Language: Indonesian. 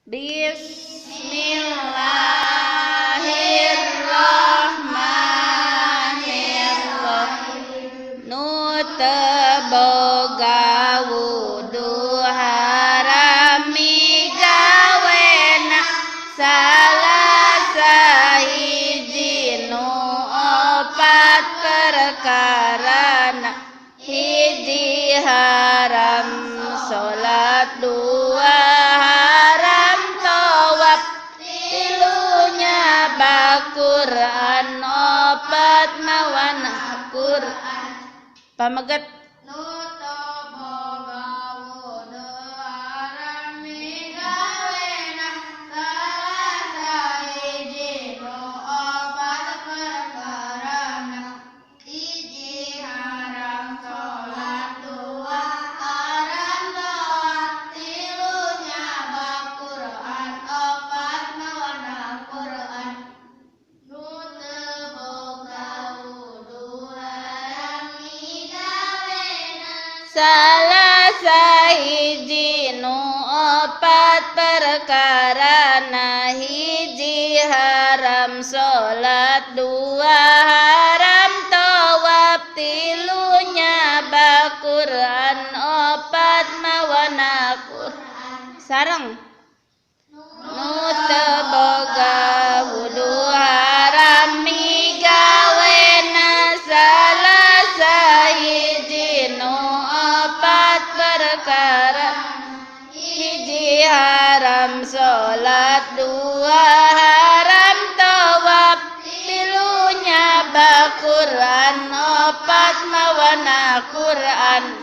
Bismillahirrahmanirrahim. Nu teu boga wudu haram migawena salasa hiji nu opat perkarana. Hiji haram salat, dua haram tawaf, tilunya Quran, opat mawana Quran. Pameget salasa hiji nu opat perkarana. Hiji haram salat, dua haram tawaf, tilunya Quran, opat mawana Quran. Sareng nu teu boga wudu haram migawena salasa hiji nu opat perkara. Hiji haram salat, dua haram tawaf, tilunya Quran, opat mawana Quran.